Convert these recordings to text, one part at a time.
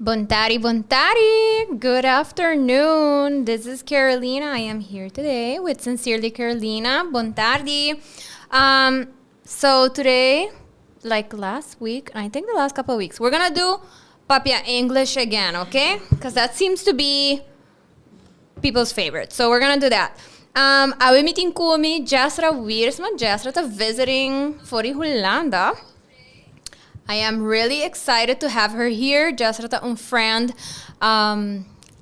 Bontari, bontari. Good afternoon. This is Carolina. I am here today with Sincerely Carolina. Bontardi. So today, like last week, I think the last couple of weeks, we're going to do papia English again, okay? Because that seems to be people's favorite. So we're going to do that. Awe meeting kumi Jesra Wiersma. Jesra is visiting for Hollanda. I am really excited to have her here. Jesra is friend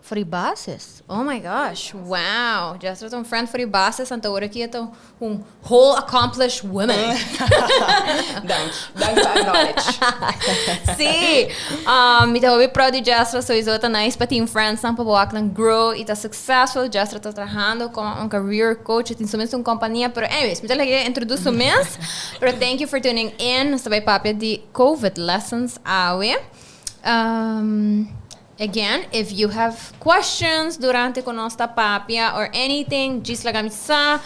for the bases. Oh my gosh, wow. Jesra is friend for the bases. And agora aqui é whole accomplished woman. Dank for acknowledge. Sim. Então, eu proud de Jesra. So, isso é nice para team friends. Não para boak ng grow. Ita successful. Jesra está trabalhando como career coach. Tem somente uma companhia. Pero anyways, me talaga introduce o mês. Pero thank you for tuning in. Sa bay papia de COVID lessons awe. Again, if you have questions durante con nostra papia or anything, just lagamisa,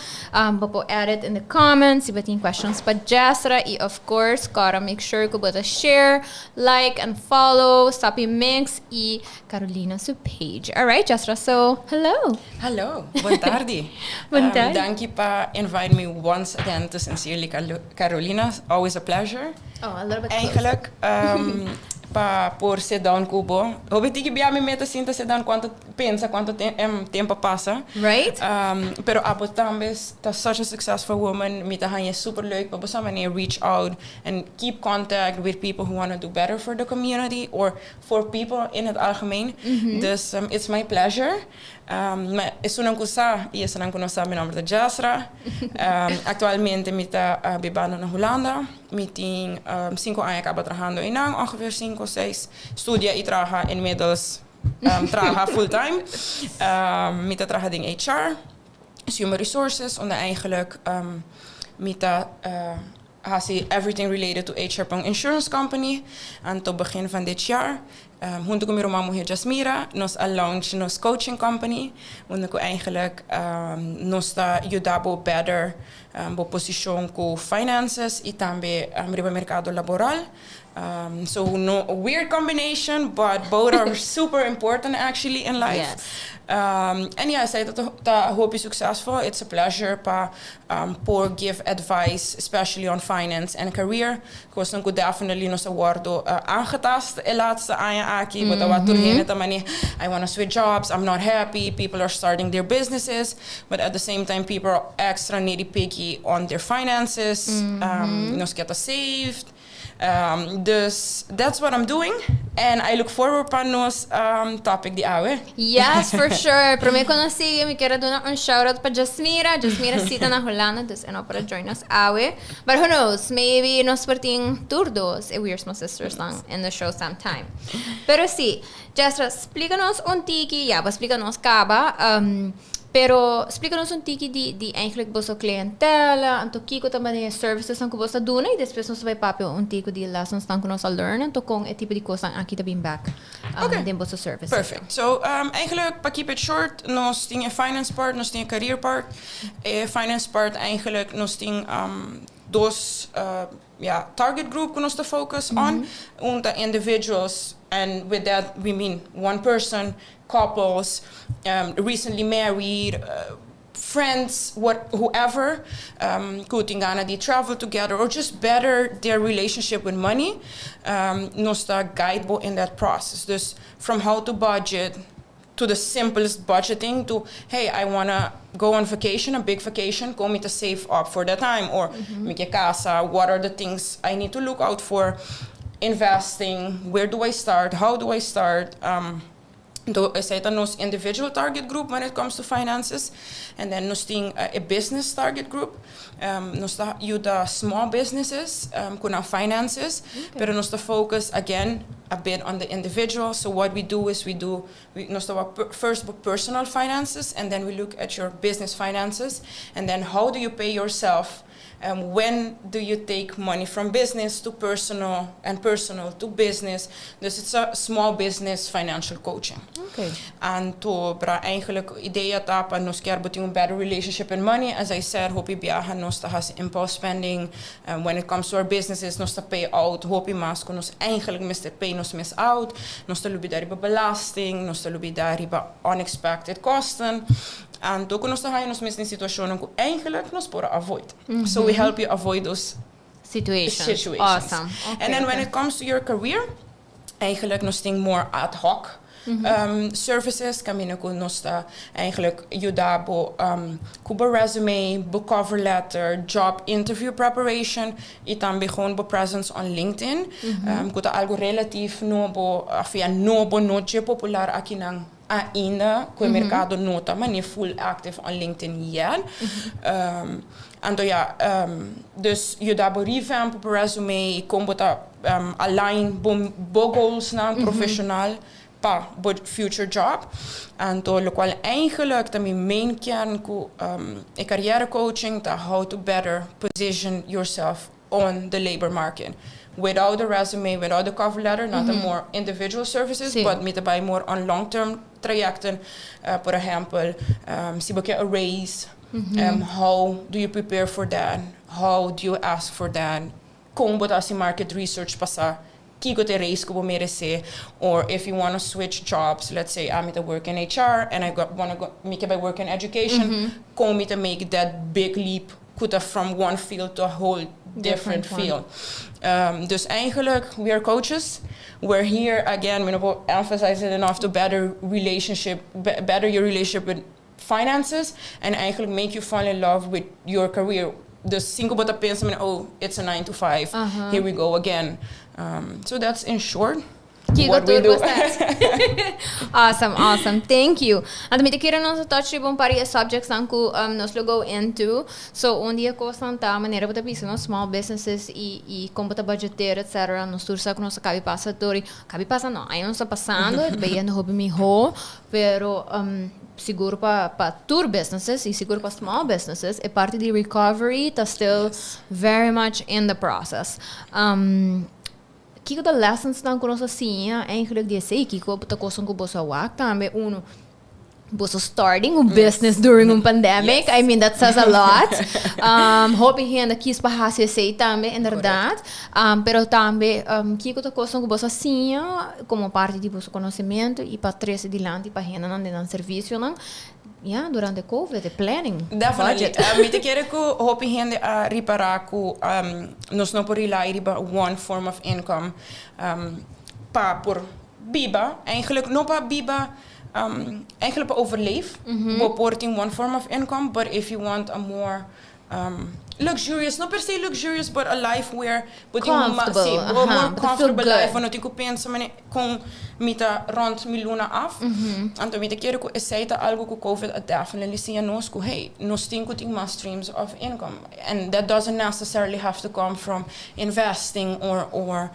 popo add it in the comments. If you have questions pa Jesra, and of course, gotta make sure ko bota share, like, and follow Sapi Mix and Carolina's page. All right, Jesra, so hello. Hello, buontardi. Buontardi. Thank you for inviting me once again to Sincerely Carolina. Always a pleasure. Oh, a little bit Eigenlijk, por sit down kubo. Obviamente que bia me meta sinta sit down quanto tempo passa. Right? Pero apo tambis ta such a successful woman. Mita hanje super leuk. Op some manier reach out and keep contact with people who want to do better for the community or for people in het algemeen. Dus it's my pleasure. Es una cosa y es una cosa mi nombre de Jesra. Actualmente mita bibano na Hollanda. Meeting 5 años acaba trabajando en ongeveer 5 o 6 studia y trabaja inmiddels trabaja full time. Mita trabaja in HR, human resources, onder eigenlijk mita hasi everything related to HR pang insurance company. En tot begin van dit jaar junto con mi hermana mujer Jasmira nos launch nos coaching company. Donde ko eigenlijk nos ta ayudabo better bo position ko finances y también riba mercado laboral. So no a weird combination, but both are super important actually in life. Yes. And yeah, I say that I hope you're successful. It's a pleasure for give advice, especially on finance and career. Because I definitely no awardo aangetast de laatste aki, but I want to switch jobs. I'm not happy. People are starting their businesses, but at the same time, people are extra nitty picky on their finances. Nos get saved. Dus that's what I'm doing, and I look forward to nos topic di awe. Yes, for sure. Pero me conocí, me quiero dar un shout out para Jasmira. Jasmira sita na Hollanda, dus eno para join us awe. But who knows, maybe nos parting turdos e Wiersma sisters lang in the show sometime. Pero sí, Jesra, explícanos un tiki, ja, explícanos kaba. Pero explícanos un tiki di eigenlijk boso clientela, anto kiko também de services ang kubosa duna e depois nos vai papel un tiki di lessons tang kunos al learn anto kong e tipo di cosa aqui tabim back din boso services. Perfect. So eigenlijk pa keep it short, nos ting finance part, nos ting career part. Finance part eigenlijk nos ting dos target group kunos to focus on the individuals, and with that we mean one person, couples, recently married, friends, whoever, kutingana they travel together or just better their relationship with money. Nosta guide in that process. Dus from how to budget to the simplest budgeting to, hey, I want to go on vacation, a big vacation, kom me to save up for that time, or make casa, what are the things I need to look out for, investing, where do I start, how do I start, I say that nos individual target group when it comes to finances, and then nos ting a business target group. Nos ta you the small businesses kuna finances, pero nos ta focus again a bit on the individual. So what we do is we nos ta first personal finances, and then we look at your business finances, and then how do you pay yourself when do you take money from business to personal and personal to business. Dus it's a small business financial coaching. Okay. En to bra eigenlijk idea tapa nos quer botar better relationship and money. As I said, hopi biaha nos ta has impulse spending. When it comes to our businesses, nos ta pay out. Hopi mas ko nos eigenlijk mister pay nos miss out. Nos ta lubi dari ba belasting. Nos ta lubi dari ba unexpected kosten. En to ko nos ta ha nos miss in situationen ko eigenlijk nos pora avoid. So we help you avoid those situations. Awesome. Okay, And then when it comes to your career, eigenlijk nos ting more ad hoc. Services kami ko nosta eigenlijk judabo kuba resume, book cover letter, job interview preparation, itambi gewoon bo presence on LinkedIn. Kuta algo relatief nobo afia nobo noche popular aqui nang ainda ko mercado nota mani full active on LinkedIn yet. En dus judabo revamp op resume, kombota align bo goals na professional. But future job. En to lo qual eigenlijk de main kern ku carrière coaching to how to better position yourself on the labor market. Without the resume, without the cover letter, not the more individual services, but met by more on long-term trajecten. For example, si book a raise, how do you prepare for that? How do you ask for that? Como botas market research pasa. Or if you want to switch jobs, let's say I'm at work in HR and I want to go make it by work in education, come to make that big leap from one field to a whole different field. Dus eigenlijk, we are coaches. We're here again, we will emphasize it enough to better your relationship with finances and eigenlijk make you fall in love with your career. Dus single bota pensa, oh, it's a 9 to 5. Here we go again. So that's in short what we do. Awesome. Thank you. And me te quero nos touch on pari subjects anku nos lo go into. So onde a constanta maneira bota pensar nos small businesses e como bota budgeteiro, etc. Nos tursa com nossa cabe passa não. Aí não está passando, bem no hobby me pero seguro para tour businesses e seguro para small businesses é parte de recovery tá still very much in the process. Kiko the lessons dan com nossa siña eigenlijk die sei kiko bota coisa com bossa wak também bossa starting business during pandemic. I mean that says a lot. Hope he and the kids para sei também inderdaad. Pero também kiko the coisa com bossa siña como parte de bossa conhecimento e para trazer dilanti para renda nan serviço nan. Yeah, durante Covid, the planning. Definitely. Me te quero que hopi gente a reparar que nos não por rely one form of income por biba eigenlijk no pa biba eigenlijk para overleef supporting one form of income, but if you want a more luxurious, not per se luxurious, but a life where comfortable, more comfortable life, want ik pensa com mita rond miljoena af. Então mita quero que aceita algo que Covid definitely see nos que hey, nos tem que mais streams of income, and that doesn't necessarily have to come from investing or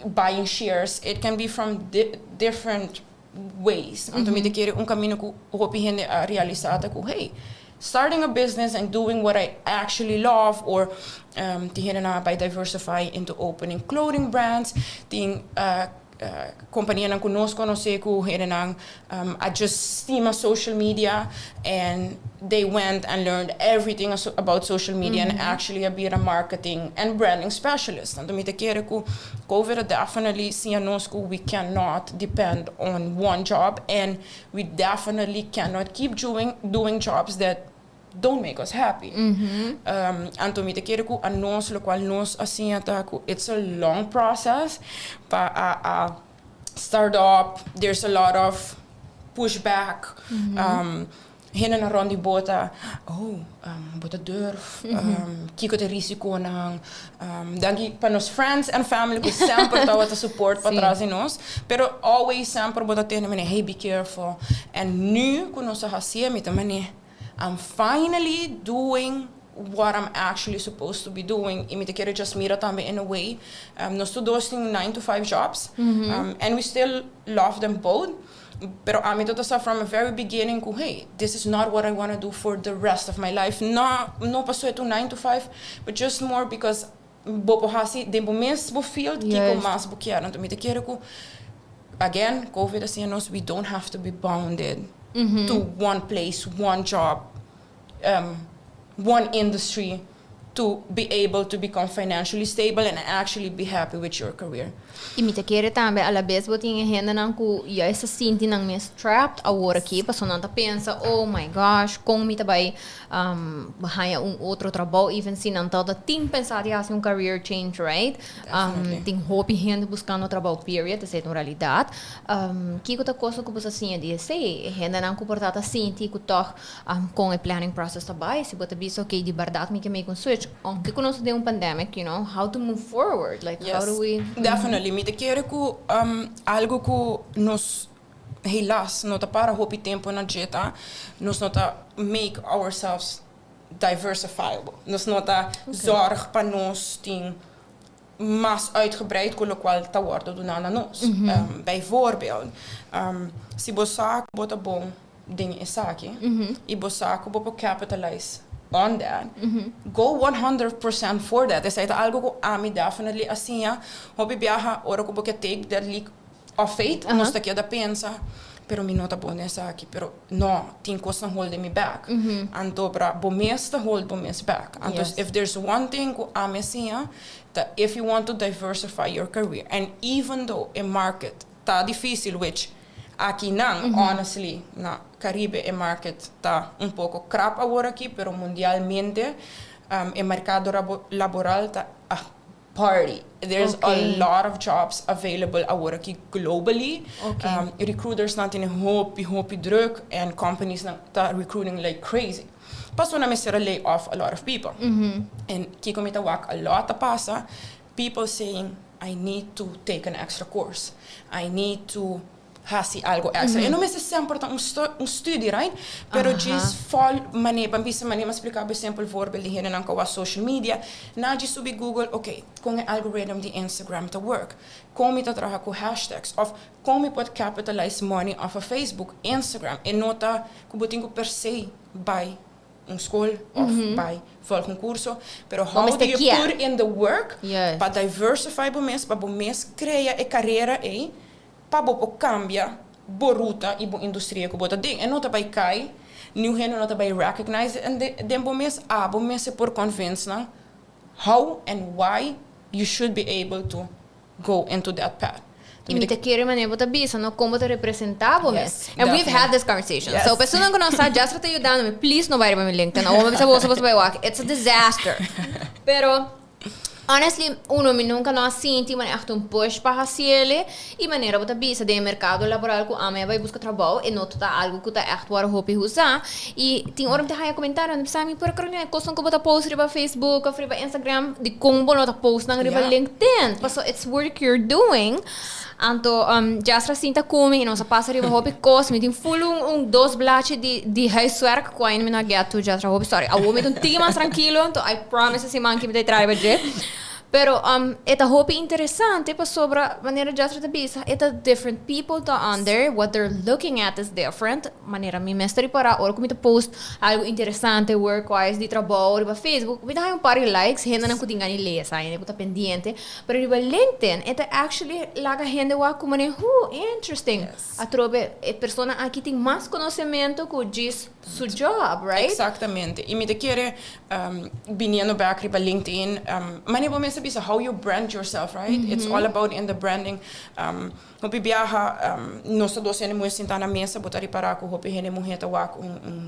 buying shares. It can be from different ways. Então mita quero caminho que hope gente a realizar que hey, starting a business and doing what I actually love, or by diversify into opening clothing brands, companhia não conosco, não sei I just steam a social media, and they went and learned everything about social media and actually be a marketing and branding specialist. And me te quero que COVID definitely see we cannot depend on one job, and we definitely cannot keep doing jobs that don't make us happy. And to me te quero que a nós, lo qual nós assim it's a long process, but start up, there's a lot of pushback. Heen en rond die bota, bota durf, kiko te risico nang, danki pa nos friends and family ko sempre tawa ta support pa trás in nos, pero always sempre bota te na hey, be careful. And nu ko nos hasia mit mane, I'm finally doing what I'm actually supposed to be doing. I te quero just mira tambe in a way. Nos tu doing 9 to 5 jobs, and we still love them both. pero a mim tota from a very beginning ku hey, this is not what I want to do for the rest of my life. No passou é 9 to 5, but just more because bopo hasi de moments bo field que com mas bo quero. Então me te quero ku again COVID assim nós we don't have to be bounded to one place, one job, one industry to be able to become financially stable and actually be happy with your career. E me te querer também, a vez você tem renda não que já essa sinti não me trapped agora aqui, passou não tá pensa, oh my gosh, como me tá vai ganhar outro trabalho, even se não tá tem pensado em fazer career change, right? Tem hobby renda buscando trabalho period, essa é a realidade. Que outra coisa que você assim de sei, renda não comportada assim, que toh com o planning process também, se você pensa ok, de verdade me que make um switch, que conosco de pandemic, you know, how to move forward, like how do we definitely me te quero que algo que nos helaas não tá para hobby tempo na dieta, nos não tá make ourselves diversifiable, nos não tá zorg para nós tem mais uitgebreid com o qual tá worden doen aan nós. Bijvoorbeeld, se você bota bom ding is aqui, e você bota capitalize on that, go 100% for that. Essa é algo que a mim definitely assim, hobby viaja, ora que porque take that leap of faith, nós tá aqui da pensa, pero mi nota bom nessa aqui, pero no, tem coisa hold me back. Então para bom mês tá hold bom mês back. Então if there's one thing que a mim assim, that if you want to diversify your career, and even though a market tá difícil, which aqui não, honestly, na Caribe o market está pouco crap agora aqui, pero mundialmente o mercado laboral está a party. There's a lot of jobs available agora aqui globally. Recruiters não têm hopi druk and companies não tá recruiting like crazy. Passou na mesera lay off a lot of people. And que comita wak a lot a passa, people saying I need to take an extra course. I need to hasi algo extra. E não é sempre um studie, right? Pero just fall maneira, maneira explicar, por exemplo, voorbeeld die não com a social media, na de subir Google, ok, com o algoritmo de Instagram to work, como eu trabalho com hashtags, of como eu pode capitalize money off of Facebook, Instagram, e nota que eu tenho per se by school of by volg een curso, pero how do you put in the work para diversify para o mês criar a carreira aí para bopo cambia boruta e bo indústria que bota ding e nota by kai new hen nota by recognize and den bom mês por convince na how and why you should be able to go into that path. E me te quero maneira bota bisa no como te representava Yes, and we've had this conversation. So pessoa que não sabe, Jesra tá ajudando me, please não vai para meu LinkedIn. Ou me você vai walk. It's a disaster. Pero honestly, me nunca não senti, mas echt push para fazer e maneira bota bisa de mercado laboral que a minha vai buscar trabalho e não tá algo que tá echt war hopi usar e tem hora me tá comentário não precisa me por Carolina coisa que bota post riba Facebook ou riba Instagram de como não tá post na riba LinkedIn. So it's work you're doing. Anto Jesra sinta come e nossa passa riba hopi coisa me tem full dos blache de huiswerk que ainda me não get to Jesra hopi sorry. A homem um tigre mais tranquilo, então I promise esse man que me dá trabalho de. Pero esta hobby interessante para sobre maneira Jesra de bisa. Esta different people tá under what they're looking at is different. Maneira me mestre para or como post algo interessante work-wise de trabalho para Facebook. Me dá par de likes, gente não kuting ani ler, sai, né, tá pendiente. Pero riba LinkedIn, esta actually laga gente wa como né, interesting. A trobe persona aqui tem mais conhecimento que diz su job, right? Exatamente. E me te quere viniendo back riba LinkedIn, maneira bisa how you brand yourself, right? It's all about in the branding. Hopi viaja, nós todos temos sentar na mesa, botar para que hopi hene mulher tawak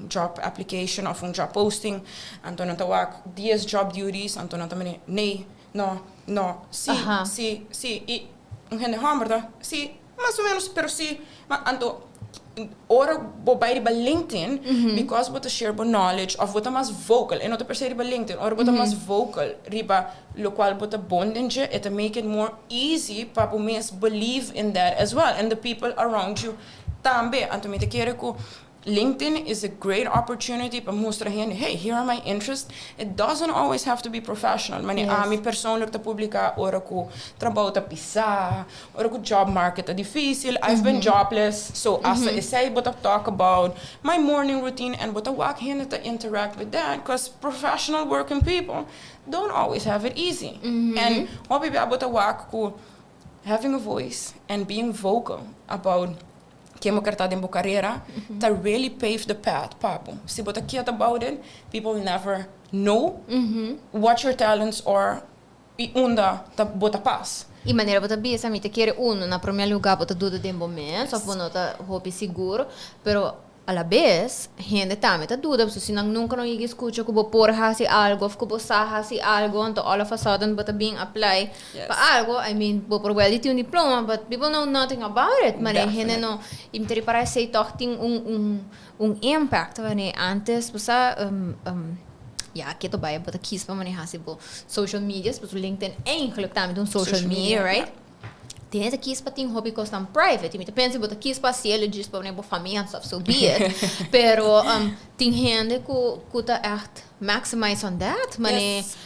job application of job posting, então não tawak 10 job duties, então não também nee, no, sim, e hene hamburger, sim, mais ou menos, pero sim, mas então ora bobai riba LinkedIn because bota share bo knowledge of bota mas vocal e nota per se riba LinkedIn ora bota mas vocal riba lo qual bota bondage it make it more easy para o mes believe in that as well and the people around you tambe anto me te quero ku LinkedIn is a great opportunity para mostrar gente, hey, here are my interests. It doesn't always have to be professional. Mani, mi persoonlijk te publicar ora ko trabalho ta pisar, ora ko job market é difícil. I've been jobless, so asa isay but talk about my morning routine and but walk gente to interact with that because professional working people don't always have it easy. And what we about to walk ko having a voice and being vocal about que mo karta din bo carreira to really pave the path papo se bota quiet about it people will never know what your talents are e unda ta bota pas e maneira bota bisa mi te quer uno na primeiro lugar bota tudo de bom mês só por nota hope seguro pero a la vez gente também tá dúvida se não nunca não escuta que vou por hasi algo que vou hasi algo então all of a sudden but being apply para algo I mean vou por well ter diploma but people know nothing about it mas gente não e me para sei toch tem impact né antes você que tu vai botar kies para manejar social media porque o LinkedIn é eigenlijk também social media right tem essa kies para ter hobby custom private e me pensa botar kies para ser ele diz para nem família stuff so be it pero tem gente que tá echt maximize on that mas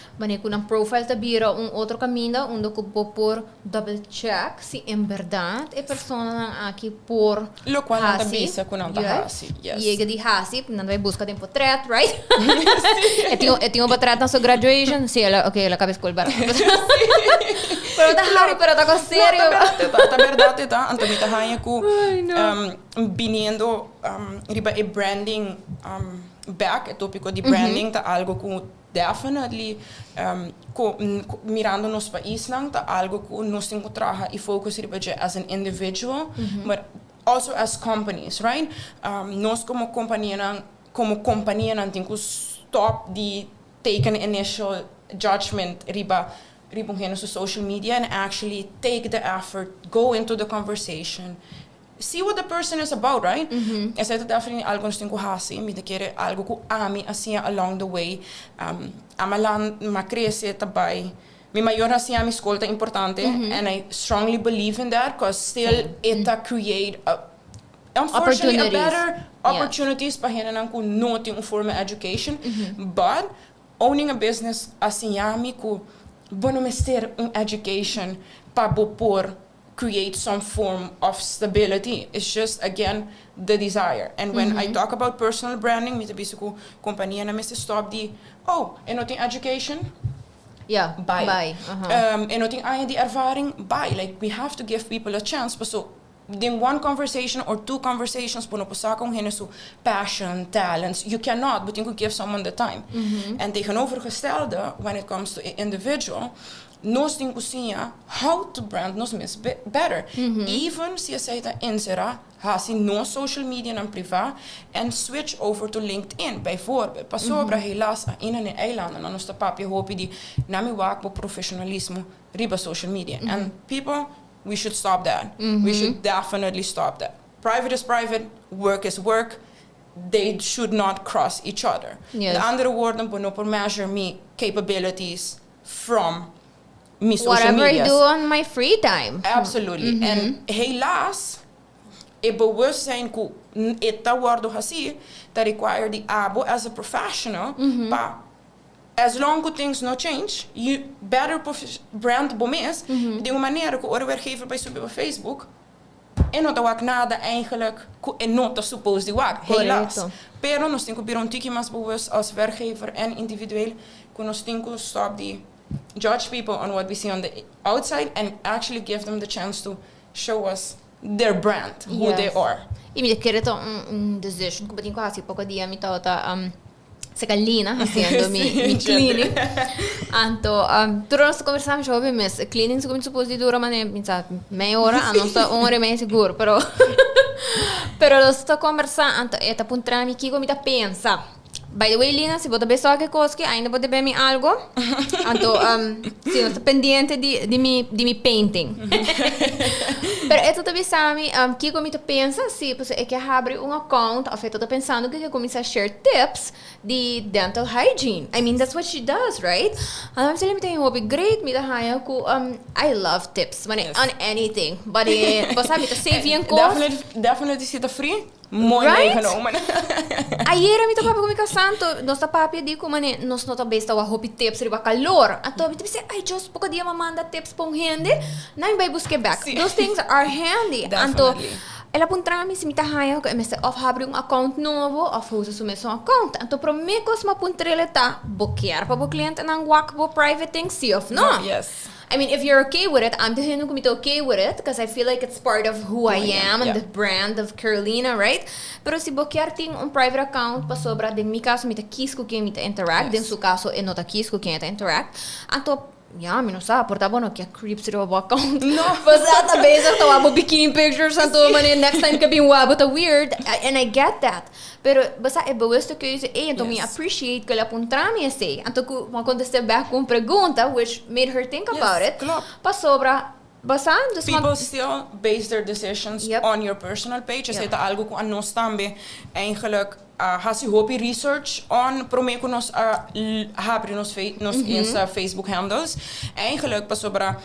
com um profile tá vira outro caminho onde que vou por double check se em verdade é pessoa aqui por lo qual não tá bisa com não tá hasi e ele de hasi não vai buscar tem portrait right eu tenho portrait na sua graduation sim ela ela acaba escola barata pero tá com sério tá verdade tá então tá hanya ku viniendo riba e branding back tópico de branding tá algo que definitely mirando nos país lang tá algo que nós temos que trabalhar e focus riba as an individual but also as companies right nós como companhia não temos que stop de take an initial judgment riba gente so social media and actually take the effort go into the conversation see what the person is about, right? Essa é definitely algo que tenho que fazer, me querer algo que ame assim along the way. Amalan ma cresce também. Mi maior assim a minha escola é importante, and I strongly believe in that, because still it create unfortunately a better opportunities para gente não não tem formal education, but owning a business assim a mim que bom me ter education para por create some form of stability. It's just, again, the desire. And when I talk about personal branding, me tabi ko companhia na Mr. Stop di, en not in education? Yeah, bye. En not in die ervaring? Bye. Like, we have to give people a chance. But so, in one conversation or two conversations, puno posakong hene so passion, talents, you cannot, but you could give someone the time. And tegenovergestelde, when it comes to individual, nós temos que siña how to brand nos mesmos better. Even se a saita insera, hasi no social media na privé and switch over to LinkedIn. Bijvoorbeeld, pas sobra helaas in een eilanden na nossa papia hopi di nami wak po professionalismo riba social media. And people, we should stop that. We should definitely stop that. Private is private, work is work. They should not cross each other. Yes. De andere woorden, we not measure me capabilities from me social whatever media. I do on my free time. Absolutely. En helaas, é bewust zijn que etta worden assim, that require the abo as a professional, but as long as things no change, you better brand bomes, de uma maneira que o werkgever bij subir op Facebook, en não tá nada eigenlijk, en não tá supposed de wak, helaas. Pero nós temos que vir tiki mais bewust als werkgever en individueel, que nós temos que stop de judge people on what we see on the outside and actually give them the chance to show us their brand, who they are. E me querer decision que eu quase pouco dia me tá se galina fazendo mi cleaning. Anto durante nós conversamos sobre mes cleaning se como supposto dura meia hora, a nossa hora e meia seguro, pero nós tá conversando anto eta puntrami que como tá pensa. By the way, Lina, se você pensar que coisa ainda pode ver algo, então, se não está pendente de mi painting. Pero eu também sabe que como tu pensa, se você é que abre account, ou você tá pensando que começa a share tips de dental hygiene. I mean, that's what she does, right? Se ele me tem hobby great, me dá raia com I love tips, on anything. But você sabe, tá saving cost. Definitely se tá free. Mooi Right? meegenomen. Ayer mi tocava comigo santo, nossa papia di como né, nós não talvez tava hopi tips riba calor. Então, me disse, I just pouco dia manda tips pong handy, não vai buscar back. Sim. Those things are handy. Então, Definitely. ela puntra mi simita haya ko emse of abrir account novo, of usa sumesong account. Então, pro me kos mapuntrele ta, bokear pa bo cliente nang wak bo private things, see of no. Yes. I mean, if you're okay with it, I'm definitely going to be okay with it because I feel like it's part of who I am and the brand of Carolina, right? Pero si bokear ting un private account pa sobra, din mi caso, mita quis ko quem mita interact, din su caso, e nota quis ko quem mita interact. Anto, yeah, mi no sa, porta bono que creeps ito abo account. No. Basta ta beza to abo bikini pictures, anto mani next time ka bin wabo ta weird, and I get that. Pero basta e bawisto ko yung ento me appreciate que la puntrami esse. Anto ko contestar back com pergunta which made her think about it. Klopt. Pa sobra basta just People still base their decisions on your personal page. Is algo kung ano stambe eigenlijk has je hopi research on promeco nos habri nos Facebook handles. Eigenlijk pa sobra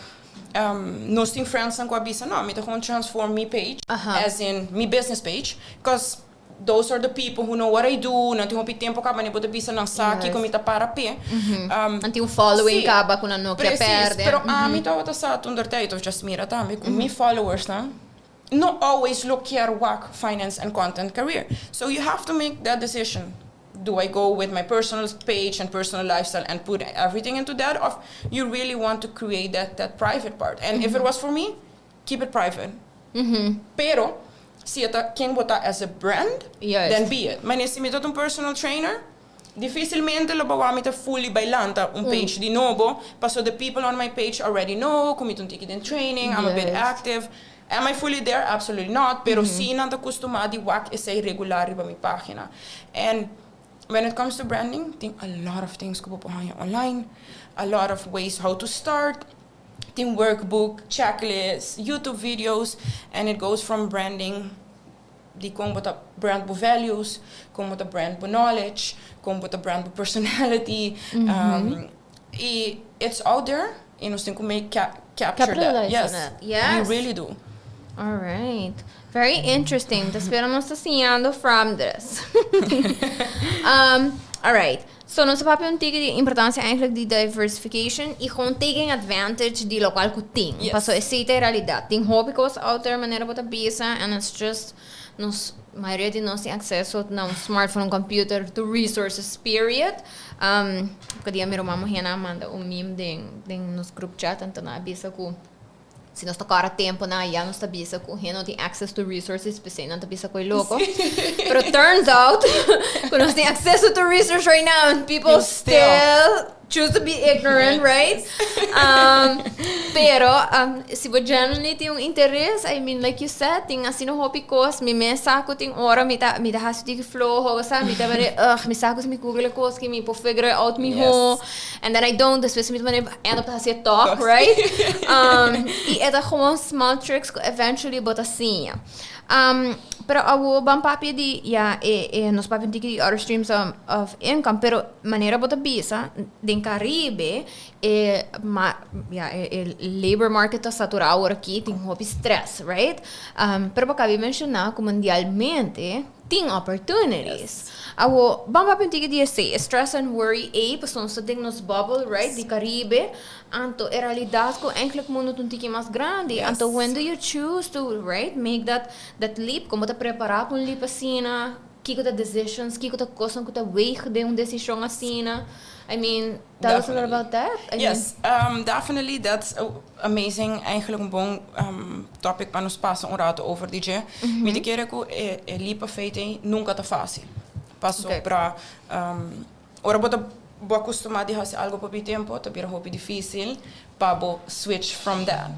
nos team friends ang kwabisa no, me gewoon transform me page as in me business page because those are the people who know what I do. Nanti hopi tempo ka mani bota bisa ng saki komita para pe. Nanti un following ka ba kung ano kaya perde. Pero mi tawata sa durante ito just mira tami kung me followers na not always look here work finance and content career. So you have to make that decision. Do I go with my personal page and personal lifestyle and put everything into that, or you really want to create that private part? And if it was for me, keep it private. Pero si ata quem botar as a brand, then be it. Mas nesse método personal trainer, dificilmente lo bawamita fully bailanta page di novo, so the people on my page already know, kumita un ticket in training, I'm a bit active. Am I fully there? Absolutely not. Pero si nanta costumadi wak isay regular ba mi página. And when it comes to branding, think a lot of things ko pupuhayan online, a lot of ways how to start. Team workbook, checklists, YouTube videos, and it goes from branding, di kung bota brand bo values, kung bota brand bo knowledge, kung bota brand bo personality. It's out there, and we think we capture that. Yes, we really do. All right. Very interesting. Te esperamos enseñando from this. All right. So, nosso papel é de importância eigenlijk de diversification e gewoon taking advantage de local que tem. Passo essa é a realidade. Tem hobby coisas out there, maneira para bisa, and it's just a maioria de nós tem acesso a um smartphone, um computer, to resources, period. Porque dia minha irmã manda meme de nos group chat, então na bisa que se nós tocar a tempo na já nós tabisa com não tem access to resources, pensei não tabisa com louco. But turns out, que nós tem access to resources right now, and people still choose to be ignorant, right? Pero se você genuinely tem interesse, I mean, like you said, tem assim no hobby course, me saco tem hora me dá hasu de flow, sabe? Me dá me saco me Google course que me po figure out me ho, and then I don't, depois me end up hasu talk, right? E é da gewoon small tricks que eventually bota assim. Pero awo bang papi di nos papi di other streams of income, pero maneira bota bisa din Caribe labor market tá saturado aqui, tem hobby stress, right? Pero baka vi mencionar que mundialmente tem opportunities. Awo bang papi di say stress and worry pason sa ding nos bubble, right? Di Caribe. Anto, a realidade ko enkele mundo um tiki mais grande. Anto, when do you choose to, right, make that leap? Como ta preparar para leap assim? Kiko ta decisions, kiko ta coisa, kiko ta weig de decisão assim? I mean, tell us a little about that. Definitely, that's amazing. Eigenlijk een bon topic para nos passar rato over DJ. Me te quero que leap feito nunca tá fácil. Passo para ora bota boa acostumado a fazer algo por tempo, tá bem hobby difícil, para switch from that.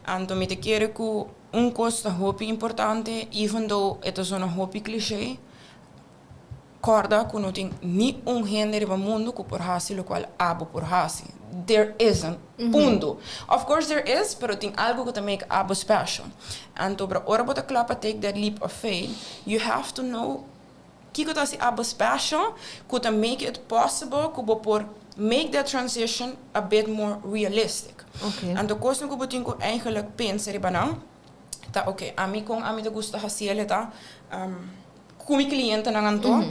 Então me te quero que coisa hobby importante, even though it is een hobby cliché, corda que não tem nenhum gênero no mundo que por fazer o qual abo por fazer. There isn't. Punto. Of course there is, pero tem algo que make abo special. Então para ora bota clapa take that leap of faith, you have to know kiko ta si abo special, could make it possible, could make that transition a bit more realistic. Okay. En de kosten ko butin ko eigenlijk pensa riba nang, ta ami te gusta haciele ta, kumi cliente na anto,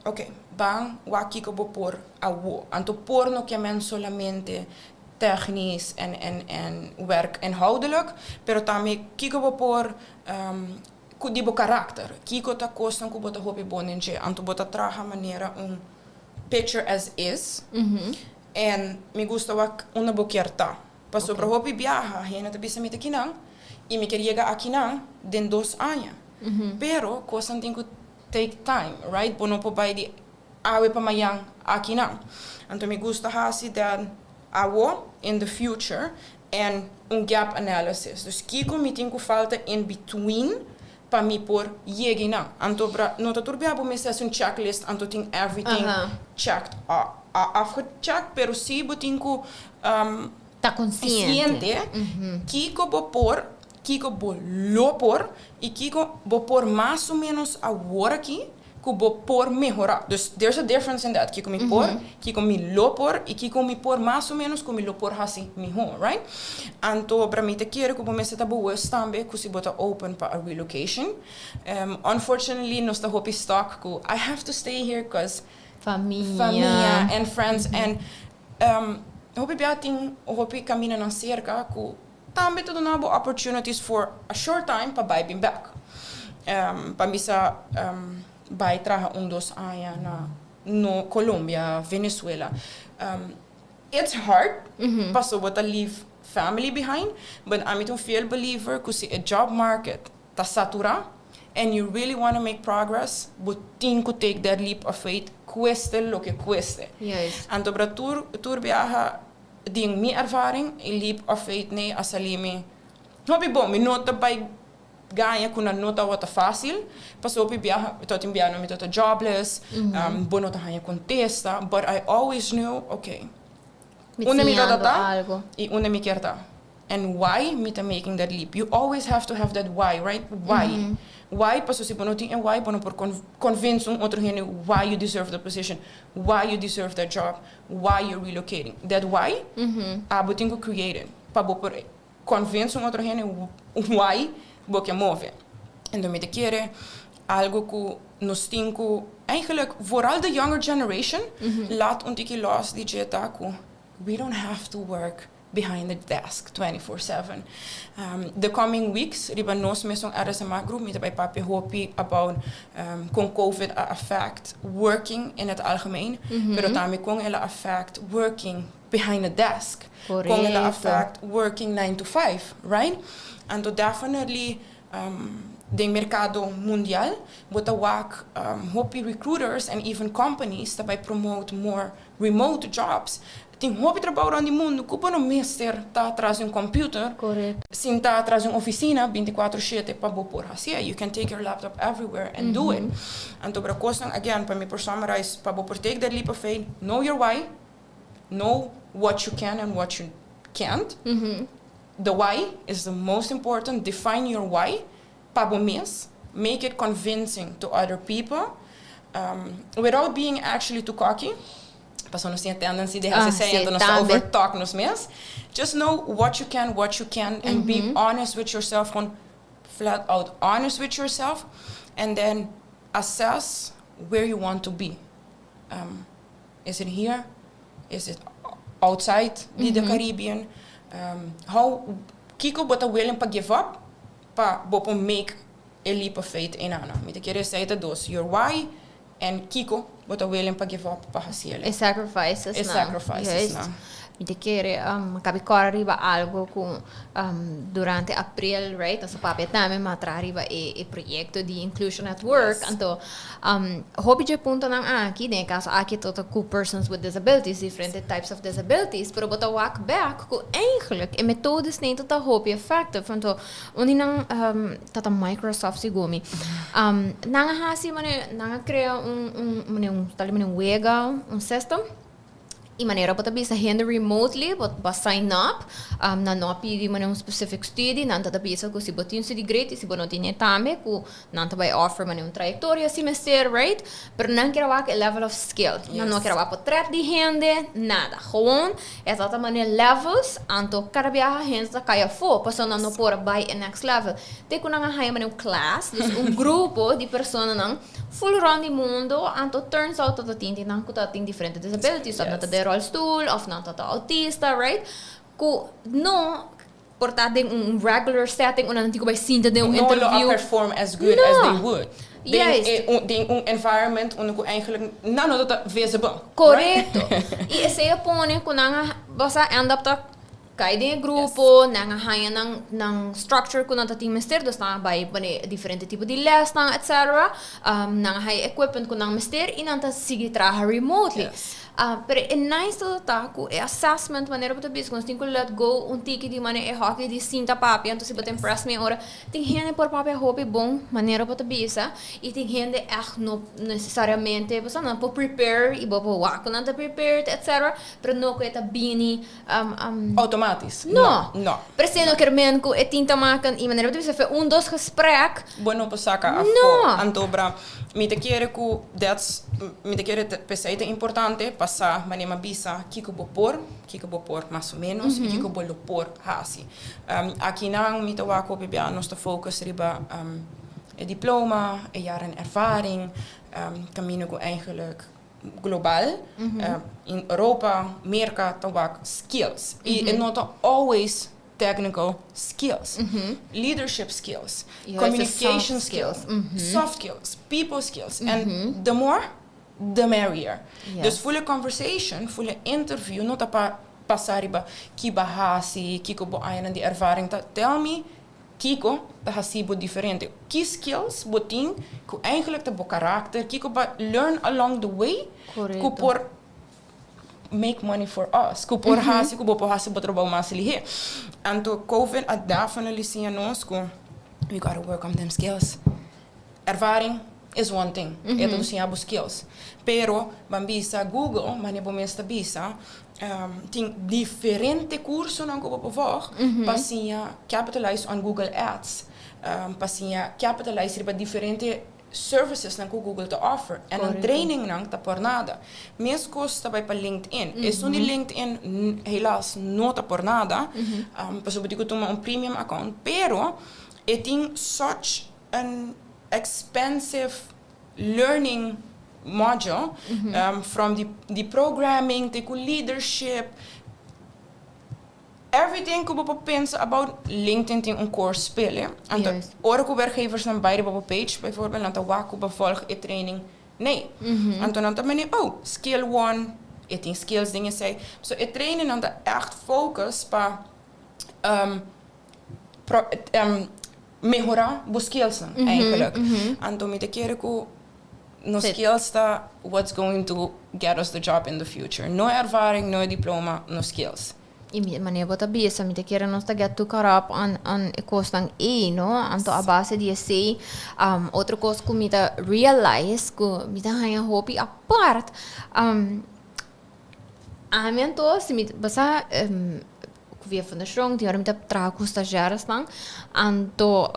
ok, bang, wa kiko bo por awo. Anto por no que men solamente technisch en werk inhoudelijk, pero también kiko bo por kudibo karakter. Kiko ta kostan ku bota hopi boninje, anto bota traja manera picture as is. En me gusta wak una boquierta. Paso para hopi viaja, hena te bisa mita kinang, y me quer llegar a kinang den 2 años. Pero kostan tengo take time, right? Bono po bay di awe pa mayang a kinang. Anto me gusta hasi dat awo in the future en gap analysis. Dus kiko me tengo falta in between pa mi por yegi na. Anto bra nota turbiabo me ses un checklist anto ting everything checked afgecheckt, pero si botinko tá consciente. Kiko bo lopor e kiko bo por mais ou menos agora aqui que bo por melhorar. Dus there's a difference in that. Kiko mi por, kiko mi lopor e kiko mi por mais ou menos que mi lopor hasi melhor, right? Anto para mim te quero que bo me seta bo também que se bota open para a relocation. Unfortunately, nós tá hopi stuck que I have to stay here because família and friends and hopi biating hopi camina na cerca que também tudo nabo opportunities for a short time para buy back. Para misa buy traha 2 anos na no Colombia, Venezuela. It's hard. Paso bota leave family behind, but I'm a fiel believer que se a job market ta satura and you really want to make progress, but think to take that leap of faith, cueste lo que cueste. Yes. Anto para tur viaja ding mi ervaring, een leap of faith nee asalimi. Hopi bom, mi nota by ganha kuna nota wata fácil. Paso hopi viaja, tot in viaja mi tota jobless, bonota hanya contesta, but I always knew, okay, una mi data e una mi kerta. And why me ta making that leap? You always have to have that why, right? Why? Why? Paso si bono ting and why bono por convince otro gente why you deserve the position, why you deserve that job, why you're relocating. That why, abo tingo created. Pa bo por convince otro gente why bo que move. En dan met de keren algo que nos tingo eigenlijk vooral the younger generation laat ontiki los die jetaku. We don't have to work behind the desk 24/7. The coming weeks, riba nos mesong RSMA Group met bij papia hopi about kon COVID affect working in het algemeen, pero también kon ela affect working behind the desk. Kon ela affect working 9 to 5, right? And so definitely the mercado mundial, but the work hopi recruiters and even companies that by promote more remote jobs. Tem hopi trabalho around the mundo, kupa no mister tá atrás computer, sim tá atrás oficina 24/7 para bopor hasia. You can take your laptop everywhere and do it. And to brakosang again, para me por summarize, para bopor take that leap of faith, know your why, know what you can and what you can't. The why is the most important. Define your why, para mes, make it convincing to other people, without being actually too cocky. Pas ons tem a tendency de say and nos overtalk nos mes. Just know what you can and be honest with yourself, flat out honest with yourself, and then assess where you want to be. Is it here? Is it outside the Caribbean? How kiko bota willing pa give up pa bopo make a leap of faith in ana. Me te querer say dos your why and kiko bota willing pa give up pa hasil. E sacrifices na. Me te querer cabicora arriba algo com durante april, right? Nossa papia também matra arriba e projeto de inclusion at work. Então, hobby de punto nang aqui, né? Caso aqui tota com persons with disabilities, different types of disabilities, pero bota walk back com eigenlijk e methodes nem tota hobby effective. Então, onde nang tata Microsoft sigumi. Nang hasi mane nang crea um wega, um system e maneira para bisa hand remotely para sign up na não pedi um specific study nanta da bisa que se botin study great se não tinha também que nanta vai offer trajectória semester right pero não quero que level of skill não quero para trap de hand nada gewoon essa maneira levels anto cada vez hands da caia for passando não por by next level te que não há uma class dus grupo de pessoas não full around the mundo anto turns out that tinha não que tem diferentes disabilities nanta de rolstoel of nanta autista right que não portar de regular setting onde não tigo vai sinta de interview perform as good as they would. Tem environment onde que eigenlijk não dat visible. Correto. E esse é põe que não você end up tá cai de grupo, não há nang structure que não tá tem mister, dos não vai diferente tipo de lesnan etc. Não há equipment que não mister e não tá seguir trabalhar remotely. Pero é nice to taco é assessment maneira para tu nós tem que let go ticket de maneira hockey de cinta papia então se você impress me ora tem gente por papia roupa bom maneira para tu e tem gente não necessariamente você não pode prepare e bobo wako não tá prepared etc pero não que tá bini automatisch não Precies que men ko tinta maken e maneira para tu foi dos gesprek bueno pasaka antobra me te quero que importante passar maneira bisa kiko bopor mais ou menos e kiko bolopor hasi aqui não me toa ko bebia nós focus riba diploma jaren ervaring caminho ko eigenlijk global in Europa Amerika tabak skills e not always technical skills, leadership skills, communication skills, soft skills, people skills. And the more, the merrier. Dus full conversation, full interview, not pa passariba ki bahasi, kiko bo ayan di ervaring ta. Tell me, kiko bahasibo diferente. Ki skills boting ku eigenlijk te bo karakter, kiko ba learn along the way, ku por make money for us. Ku por hasi ku bo hasi bo trabaho masilihe. And to COVID definitely see nos we got to work on them skills. Ervaring is one thing. Ito siya bo skills. Pero bambisa Google, mani bo mesta bisa, ting diferente curso nang ko bopavog, pasinha capitalize on Google Ads. Pasinha capitalize riba diferente services nang ko Google to offer and ang training nang tapor nada mes costa by pa LinkedIn die LinkedIn helaas no tapor nada paso budi ko tuma premium account pero eting such an expensive learning module from the programming to leadership everything ko op pensa about LinkedIn ting een course spelen. En de oren werkgevers dan beide op page bijvoorbeeld en dan waku bevolg e training. Nee. En toen dan men skill 1, eting skills dingen zei. So e training dan de echt focus pa mejora bo skills eigenlijk. En toen met de keren ko no skills ta what's going to get us the job in the future. No ervaring, no diploma, no skills. E maneira bota bisa me te queira nós tá get to carap an costan no anto a base de sei outra coisa que me tá realize que me tá ganha hobby apart a mento se me basa via van de strong die me tá tra com estagiários lang anto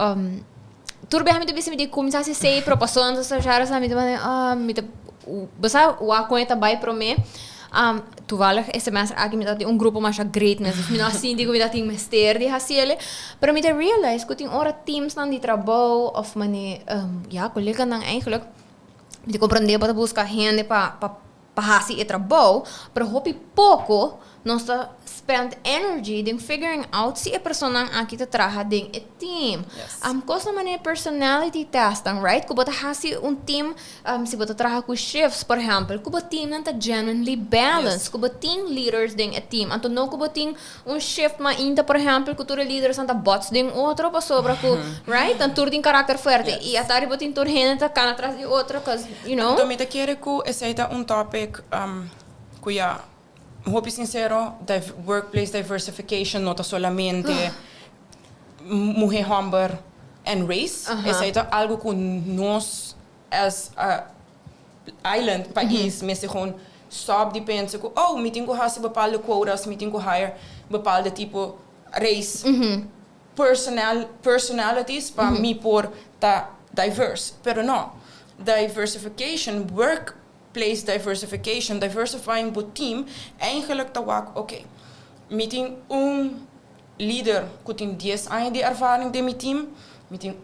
turbe me te bisa me de começar se sei proporção dos estagiários me te basa o a conta vai pro me toevallig is de mensen eigenlijk met dat een groep maar great mensen dus nou zien die we dat in mester die hasiele maar met de realize dat in ora teams dan die trabalho of mane collega dan eigenlijk met de compreender para buscar gente para hasi e trabalho pero hopi pouco nós spend energy in figuring out se a persona aqui te trabalha ding a team costa maneira personality testing right kubo ta hasi team se bota trabalha com shifts por exemplo kubo team não tá genuinely balanced kubo team leaders ding a team anto não kubo team shift ma inta por exemplo cultura leaders anta bots ding outro pa sobra ku right anto tem caráter forte e atari botin tur gente tá atrás de outro cause you know então me te quero ku esse é topic cuya hope sincero, workplace diversification não está solamente mulher, homem and race. É algo que nós, as island, país, mas gewoon stop die pensa ku oh meeting ku hasi bepaalde quotas meeting ku hire bepaalde tipo race personalities para mi por ta diverse pero no diversification workplace diversification diversifying bo team eigenlijk ta wak okay meeting leader que tem 10 anos de ervaring de meu team meeting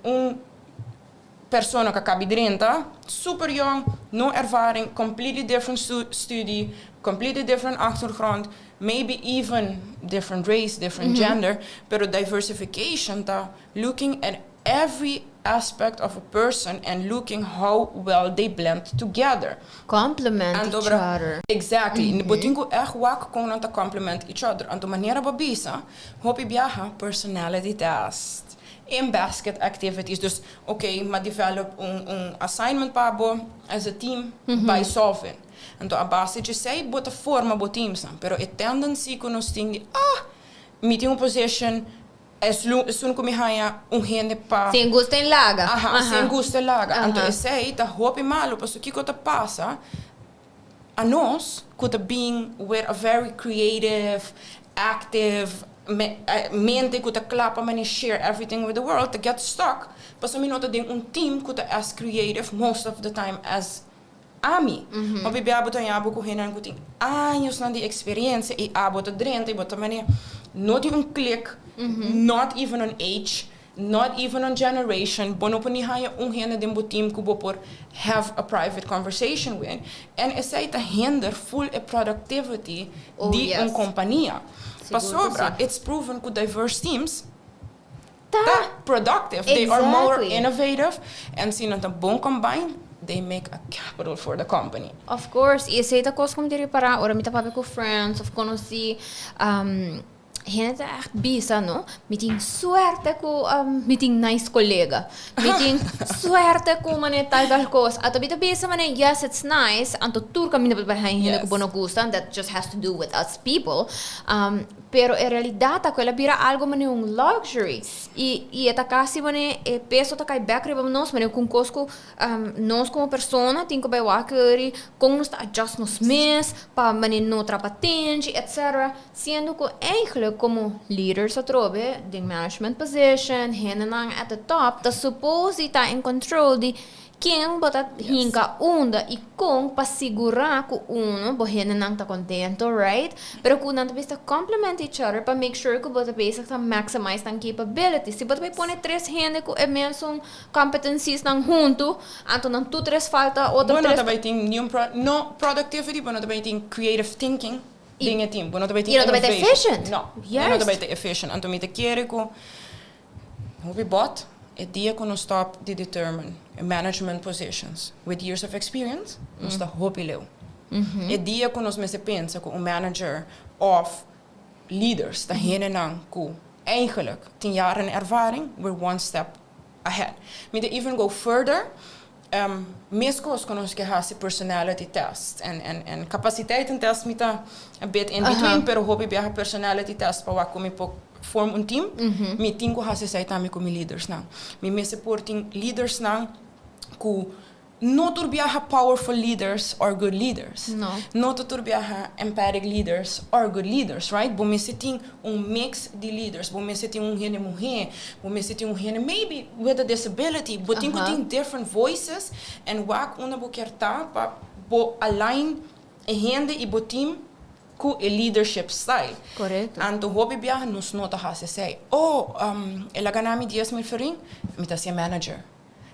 persona que acaba de 30, super young, no ervaring, completely different studie, completely different achtergrond, maybe even different race, different gender, pero diversification, looking at every aspect of a person and looking how well they blend together. Complement each other. Exactly. Botingo echt wak kon aan te complement each other. En de manier babisa, hoop ik biaha personality test. In basket activities. Dus maar develop een assignment pabo as a team by solving. En to a base je sei bota forma bo teams. Pero a tendency kono sting meeting position sun komi haya gente pa sem gusto em laga. Sem gusto em laga. En to sei ta hopi malo paso kiko ta pasa a nós could being with a very creative, active mente que clapa mani share everything with the world to get stuck but so minota ding team que as creative most of the time as ami maar we hebben dan ja boek hen en goed anos na die experience e abo te drente but mani not even click not even on age not even on generation bonoponi haya hen den bo team que por have a private conversation with and essa ta hinder full productivity di companhia. Pasobra, it's proven that diverse teams that productive. Exactly. They are more innovative and seen that a bon combine, they make a capital for the company. Of course, e aceita coisas como te reparar, ora me tá com friends, of conheci gente echt bisa, no? Meeting suerte com meeting nice colega. Meeting suerte com mane tal coisa. Ato bita bisa mane yes it's nice. Anto tur caminho para gente que bono gusta. That just has to do with us people. Pero en realidad aquela bira algo mane un luxury. E eta casi mane peso ta kai back riba nos mane com cosco nós como persona tinko by wakeri com nos adjust nos mes pa mane no trapatenge etc. Sendo que eigenlijk como leaders a trove, the management position, henenang at the top, the suppose está in control de quem bota hinka unda e com para segurar que uno bo henenang tá contento, right? Pero que não vista complement each other para make sure que bota basic tá maximize tan capabilities. Se bota vai pôr três gente que é mesmo competencies nang junto, então não tu três falta outro três. Bueno, também tem no productivity, bueno também tem creative thinking. Dingen team, we not efficient. No, we not efficient. En toen met de keren hoe we bought, het die kon stop die determine management positions with years of experience, ons dat hopi leeuw. Het die kon ons met ze pensen, een manager of leaders, dat heen en aan ko eigenlijk 10 jaar ervaring, we're one step ahead. Met de even go further. Meestal kunnen we gaan personality test en capaciteitentest met een bit in between, pero hoop ik bij personality test para wat kom ik vorm een team. Met team gaan ze zeggen dat ik leaders na. Met me supporting leaders na, ku no turbiaha powerful leaders or good leaders. No turbiaha empathic leaders or good leaders, right? Bo me sitting mix the leaders. Bo me sitting hene mujer. Bo me sitting hene maybe with a disability. Bo think different voices and wak una bo kerta pa bo align hende i bo team ku a leadership style. Correcto. And to hobi biaha nos nota ha se say, ela ganami 10,000 fering, mita se manager.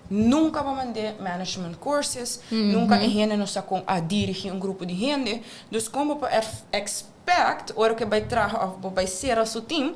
Nunca vou mandar management courses, nunca gente não sabe a dirigir grupo de gente. Dus como para expect, ora que vai trazer ou vai ser a seu team,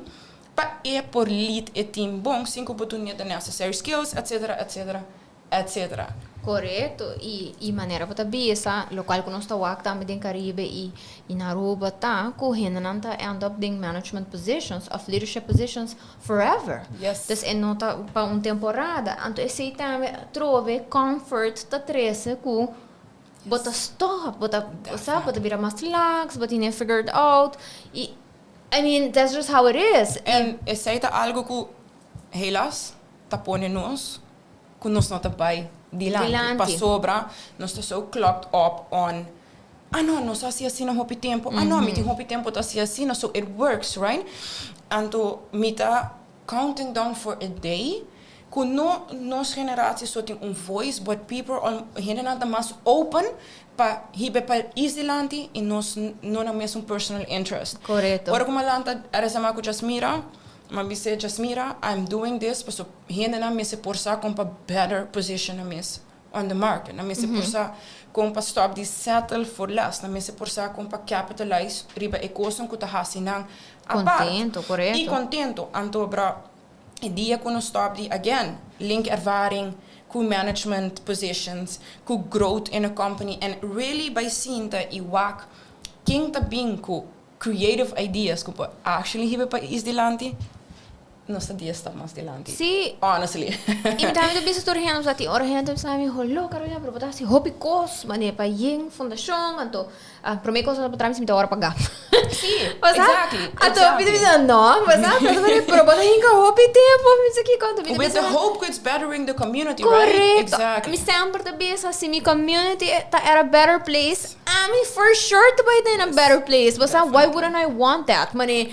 para por lead e team bom, 5 oportunidades necessary skills, etc, etc, etc. Correto, e maneira para bisa, local que nós está aqui também em Caribe e na Aruba tá, correndo não tá end up in management positions, of leadership positions forever. Yes. Dus é nota para temporada, então esse também trove comfort tá trece com bota stop, bota vira mais relax, bota in figured out. I mean, that's just how it is. En esse tá algo que helaas tá pone nós, que nós não tá pai dilanti. Pa sobra, nós tá so clocked up on não, nós assim não hopi tempo. Não, me tem hopi tempo tá assim, so it works, right? Então, me tá counting down for a day. Que nossa geração só tem voice, but people ainda nada mais open para hibe para dilanti e nós não é mesmo personal interest. Correto. Ora como lanta RSMA com Jasmira, mas disse Jasmira, I'm doing this, porque ainda não me se porsa com para better position na mesa on the market, na me se porsa com para stop the settle for less, na me se porsa com para capitalize riba e coisa que tá hasinang Contento, correto. E contento, anto bra dia que nós stop die again link ervaring com management positions com growth in a company and really by seeing that I work quem tá bem com creative ideas que actually hibe pa is dilanti nossa dia está mais dilanti sim honestly e me também bisa tur hen usati ora hen tu sabe holo Carolina pero botar si hobby cos mane pa yeng fundação anto prome cosa para trás me dá hora pagar sim exactly ato bisa não mas ato pero botar hinga hobby tempo me aqui quanto bisa with the hope it's bettering the community correct. Right exactly me sempre te bisa se mi community era a better place I mean for sure to be in a better place but why wouldn't I want that mane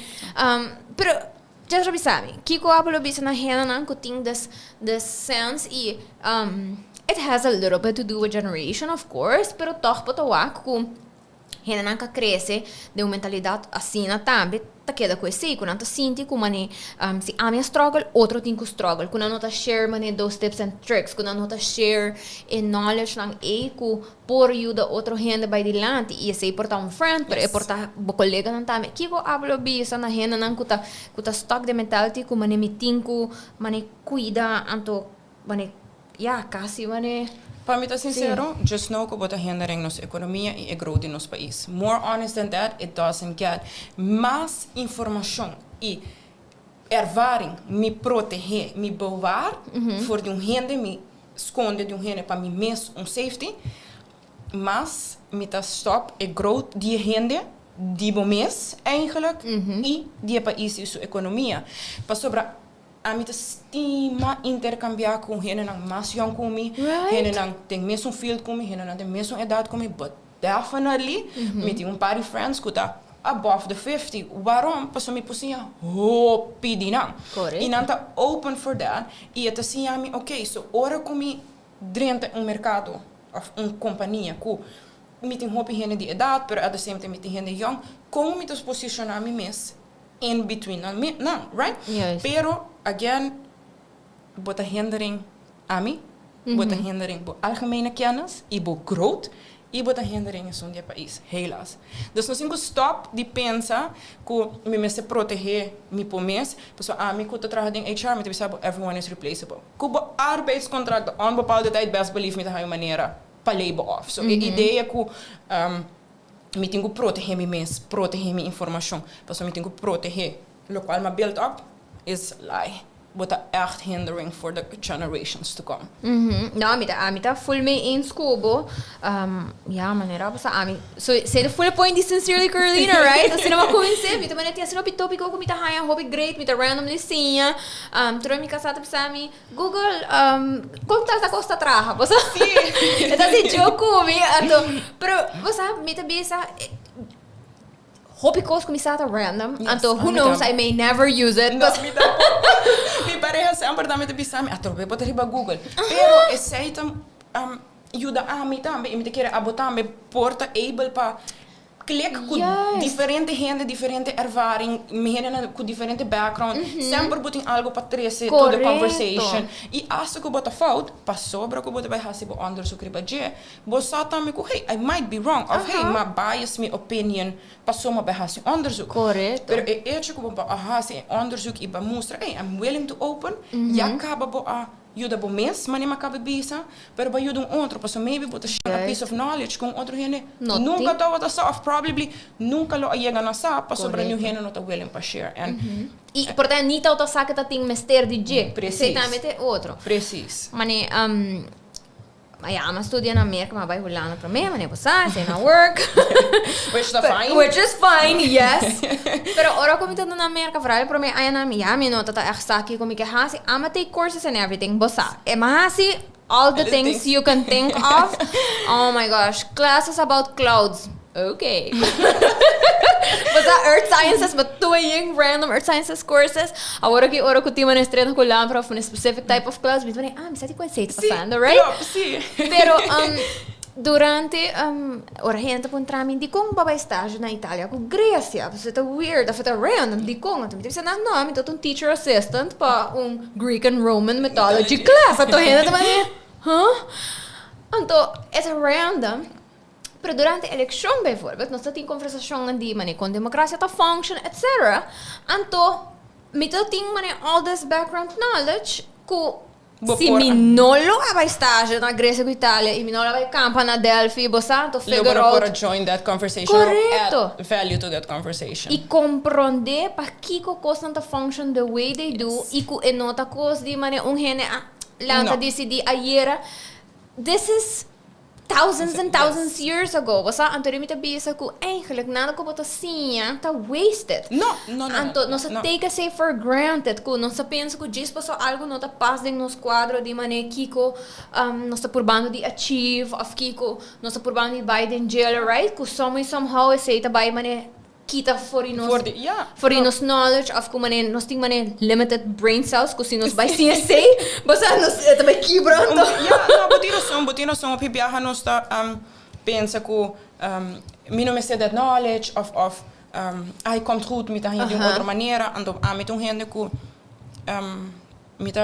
pero Jesra Wiersma, Kiko Apollo bisa na hena nan kuting this sense e it has a little bit to do with generation of course, pero toch potawak ku hena nan ka cresce de uma mentalidade assim na tambe ta queda com esse quando sinti como mane se a minha struggle outro tem que struggle quando não tá share mane those tips and tricks quando não tá share in knowledge lang ku por ajuda outro gente by dilanti e sei portar um friend pero é portar bo colega não tá me que go hablo bisa na hena nan kuta stock de mentality ku mane mitinku mane cuida anto mane kasi mane para mim, sincero, just know que bota hindering nossa economia e growth in nosso país. More honest than that, it doesn't get. Mais informação e ervaring me proteger, me bewaar voor de hende, me esconde de hende para mim mesmo safety. Mas me tá stop e growth die hende, die mês eigenlijk e die país e sua economia. Para sobra a mim estima intercambiar com gente não mais jong com mim, gente não tem mesmo field com mim, gente não tem mesmo idade com mim, but definitely me tem par de friends que tá above the 50. Waarom? Pas me posia hopi di não. E não tá open for that. E até assim a mim, okay, so ora comi dentro mercado, companhia que me tem hopi gente de idade, pero at the same time me tem gente young, como me tô posicionar me mesmo in between, não, right? Yes. Pero again, bota hindering a mim, bota hindering bo algemene kennis, e bo growth, e bota hindering in dia país, helaas. Dus nós temos stop de pensar que me se proteger, me pomens, pessoal, a mim que eu trabalho em HR, me tem sabe, everyone is replaceable. Que bo arbeidscontract, on bepaalde tijd, best believe me de haar maneira, para labor off. So, a ideia que me tenho que proteger me mesmo, proteger minha informação, pessoal, me tenho que proteger, o qual me build up is lie. But echt hindering for the generations to come. No, ami ta full me in school. Ja, manera basta ami. So, say the full point is sincerely Carolina, right? Assim não convencer, me também tinha assim no tópico com me ta haya, hobby great, me ta randomly siña. Troy me casata para mim. Google, quanto essa costa traja? Você? Sim. Então se jogo me, pero você me ta bisa hobby course começar a random, então who knows, I may never use it. Mas me parece sempre também de pensar, até eu botar riba Google. Pero esse aí ajuda a mim também, e me quer abotar me porta able para click com diferente gente, diferente ervaring, gente com diferente background, sempre botem algo para trazer toda a conversation. E acho que bota fout, passou para que bota vai fazer o onderzoek riba je, bosa também que hey, I might be wrong, of hey, my bias, my opinion, passou ma vai fazer onderzoek. Correto. Pero é que bota fazer onderzoek e para mostrar, hey, I'm willing to open, e acaba bo a ajuda bo mes, mas nem acaba bisa, pero ba ajuda outro, porque maybe bota share a piece of knowledge com outro gente. Nunca tawa ta sa, probably nunca lo ayega na sa, pa sobra new gente não tá willing para share. And e portanto nem tá outra saca tá tem mester de je, exatamente outro. Precis. Mane mas studia na América, mas vai rolando para mim, mas você say na work. Which is fine, yes. Pero ora como tá na América, para mim aí na Miami, não tá echt aqui como que hasi, ama take courses and everything, bossa. É hasi all the things you can think of. Oh my gosh, classes about clouds. okay. Basta Earth Sciences, but doing random Earth Sciences courses. Agora ko ti man estreito ko lang para a specific type of class. Bito man, misati ko sei passando, right? Sì. Pero durante ora gente pun trami di kong baba estágio na Itália com Grécia. Você tá weird, afeta random di kong. Então me disse não, me tô um teacher assistant para Greek and Roman mythology class. Então gente também, Então, é random. Pero durante a eleição, bijvoorbeeld, nós temos conversação de maneira com democracia tá function, etc. Então, me tem all this background knowledge que se me não lo estágio na Grécia e Itália e me não lo campo na Delphi, bosanto figure out. Para join that conversation. Corretto. Add value to that conversation. E compreender para que coisa não function the way they do e que nota coisa de maneira gene lanta decidi ayer. This is thousands and thousands years ago. Basta anterior me bisa ko eigenlijk nada ko bota siña tá wasted. No. Anto não se take say for granted ko não se pensa ko just paso algo não tá passing nos quadro de maneira kiko não está por bando de achieve of kiko não está por bando de Biden jail right ko somehow sei tá by maneira kita for inos knowledge of como nós tem limited brain cells que se nos vai CSA basta nos também quebrando botino som op viaja nos tá pensa que me não me sei that knowledge of ai komt goed met de outra maneira ando met um gente que met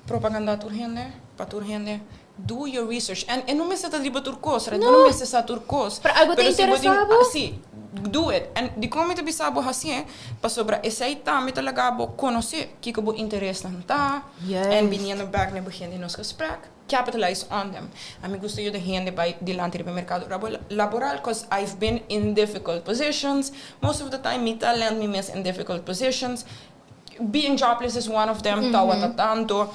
propaganda turhende para turhende do your research and não me sei tá riba turcos não me sei sa turcos para algo te interessado sim do it and di como te bisabo assim para sobre esse tá me talaga bo conhecer que bo interesse não tá and vindo back na begin nos gesprek capitalize on them a mim gosto eu de gente by dilanti no mercado laboral because I've been in difficult positions most of the time me talent me miss in difficult positions being jobless is one of them tawa tanto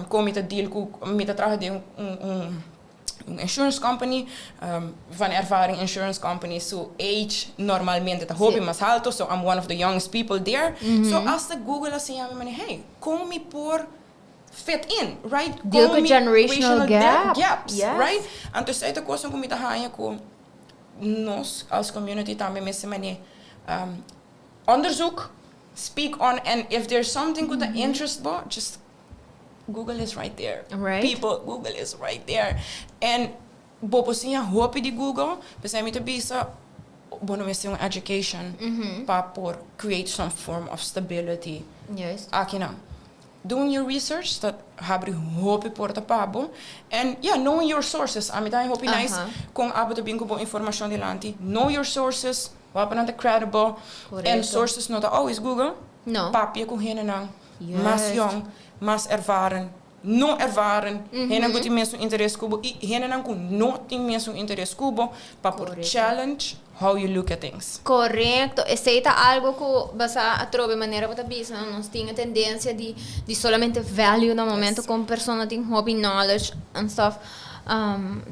como te deal com me te traje de insurance company van ervaring insurance company so age normalmente tá hobby mais alto so I'm one of the youngest people there so as the Google assim a mim hey como me por fit in right deal with generational gaps right então sei a coisa como me tá rainha com nós as community também me se mane onderzoek speak on and if there's something with the interest bo just Google is right there. Right. People, Google is right there. And boposinha hope de Google, pensei me bisa bono me um education para por create some form of stability. Yes. Aqui não. Doing your research that habri hope porta pabo and knowing your sources. A mim hope nice com abo de bingo bo informação dilanti. Know your sources. Wapen aan de credible. And sources not always Google. No. Papia com hene não. Mas young. Mas ervaren, não ervaren, hena com imenso interesse cubo e hena não com não imenso interesse cubo para por challenge how you look at things. Correcto, aceita algo que basta a trove maneira para bisa, nós tinha a tendência de solamente value no momento com persona tem hobby knowledge and stuff.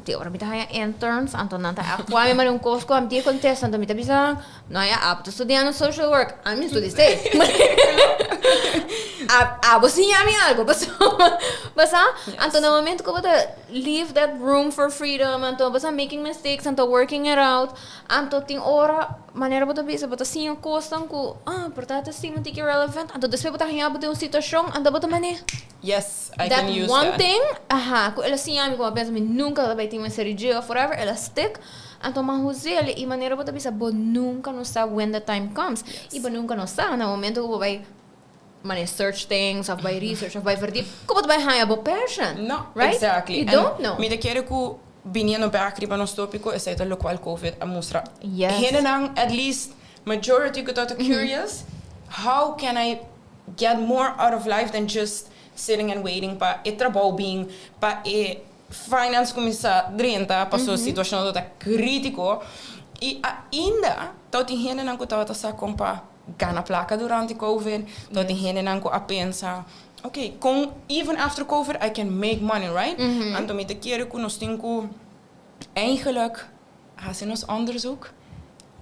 Te ora mita haya interns, anto nanta aqua me mare costo am tie contest, anto mita bisa no ya apto studiando social work, am studiste. Você me algo, basta, anto no momento que você leave that room for freedom, anto basta making mistakes, anto working it out, anto tem hora maneira bota bisa, bota sim o costam ku, portanto sim não tem relevant, anto depois bota hinha bota situação, anto bota mané. Yes, I that can use one that. thing, ku ela sim ami ko pensa me nunca vai ter uma série de forever, ela stick. Anto mahuzele e maneira bota bisa, bo nunca não sabe when the time comes. E bo nunca não sabe no momento que vai money search things of by research of by verdiep como vai hire a person right exactly you don't know me de quero que viniendo back riba nos tópico é lo qual covid a mostra yes at least majority got curious how can I get more out of life than just sitting and waiting para e trabalho bem para e finance começar 30 passou situação toda crítico e ainda tá tem gente não que tá sa compa gana placa durante COVID, dat diegene dan a pensa, okay, even after COVID, I can make money, right? En toen met de keren kon ons denken, eigenlijk, gaan ze ons onderzoek,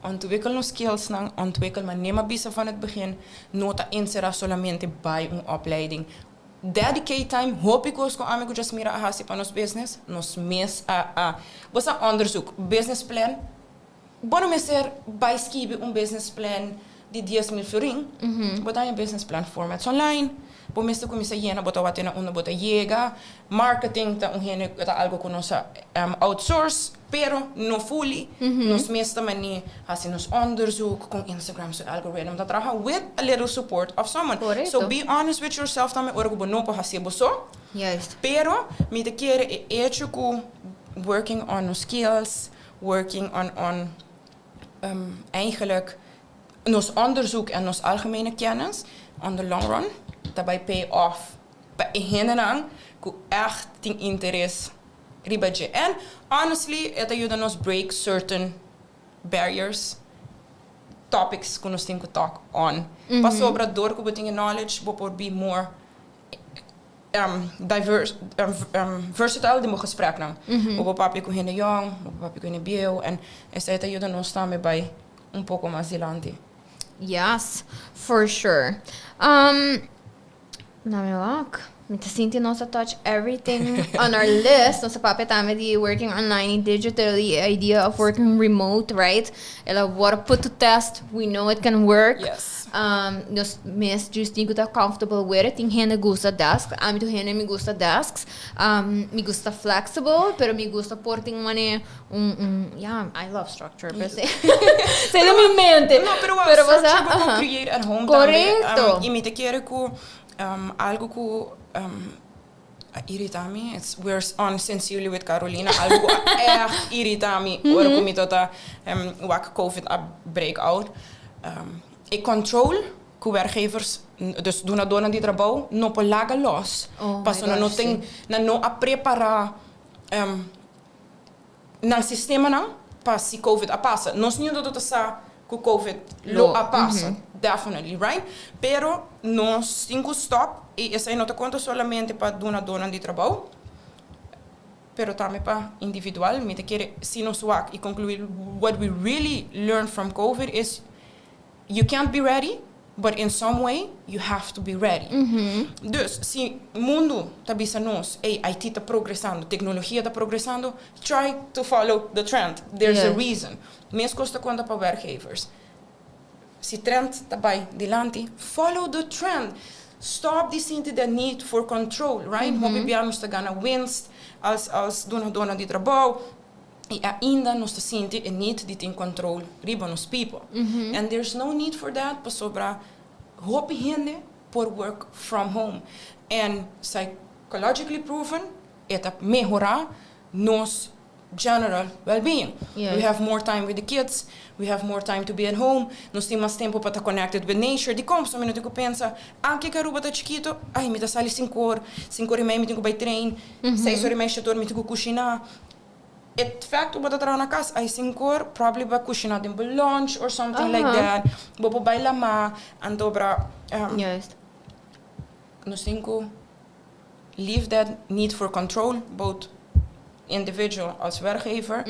ontwikkelen ons skills, ontwikkelen, maar neem maar bisa van het begin, nota insera solamente bij een opleiding. Dedicate time, hoop ik ook aan mij just mira hasi para nos business, nos mes a onderzoek, business plan. bueno me ser vai escrever business plan de 10.000 florin, botar um business plan formats online, bom mesmo começa a llenar, botar o na onda, botar chega, marketing tá tá algo que nós outsource, pero no fully, nós mesmo também assim nos onderzoek com Instagram so algorithm tá trabalha with a little support of someone. Correcto. So be honest with yourself também, ora que não pode fazer só. Juist. Pero me te quer hecho com working on nos skills, working on eigenlijk ons onderzoek en ons algemene kennis on the long run, daarbij pay off. Bij hen ku echt ting interesse ribadje. En honestly, het ajuda ons break certain barriers, topics que nos tem que talk on. Pas sobra door que betinge knowledge, por be more diverse, versatile de mo gesprek nang. Op papi ku hen jong, op papi ku hen bio en essa het ajuda ons também bij pouco mais dilanti. Yes, for sure. Na meu look, me te sinti nossa touch everything on our list. Nossa papi também de working online digitally, idea of working remote, right? Ela what put to test. We know it can work. Yes. Nos mes justinho tá comfortable with it. Tem gente gusta desks. A mim gente me gusta desks. Me gusta flexible, pero me gusta por tem mané yeah, I love structure, pero sei da minha mente. No, pero você pode create at home Correcto. E me te quero que algo que irrita-me, we're on sincerely with Carolina, algo echt irrita-me, ora que me tota wak COVID breakout. Ik control que werkgevers, dus doen dat die trabalho, não polaga los. Passo não tem, não a preparar na sistema não, para se COVID a passa. Nós não do sa que COVID lo a passa, definitely, right? Pero nós temos que stop e essa não te conta solamente para dona de trabalho, pero também para individual. Me te quer se nos wak e concluir what we really learned from COVID is you can't be ready, but in some way you have to be ready. Dus se o mundo está bisa nós, IT está progressando, tecnologia está progressando, try to follow the trend. There's a reason. Mesmo custa conta para werkgevers. Se trend está bij dilanti, follow the trend. Stop the need for control, right? Hobby biano está ganha winst als dona de trabalho. E ainda nós te sente a need de ter controle riba nos people. And there's no need for that, para sobra hope gente por work from home. And psychologically proven, это melhorar nos general well-being. Yes. We have more time with the kids, we have more time to be at home, nós temos mais tempo para estar connected with nature. De como, só minuto que eu penso, que Caruba está chiquito, me está sali 5 horas e meia, me tenho que ir trein, 6 horas e meia, 7 horas, me tenho que cozinhar. Het fact dat we na casa, I think probably ba kushina din lunch or something like that. Bobo bij lama and dobra. Juist. Nos cinco leave that need for control, both individual als werkgever,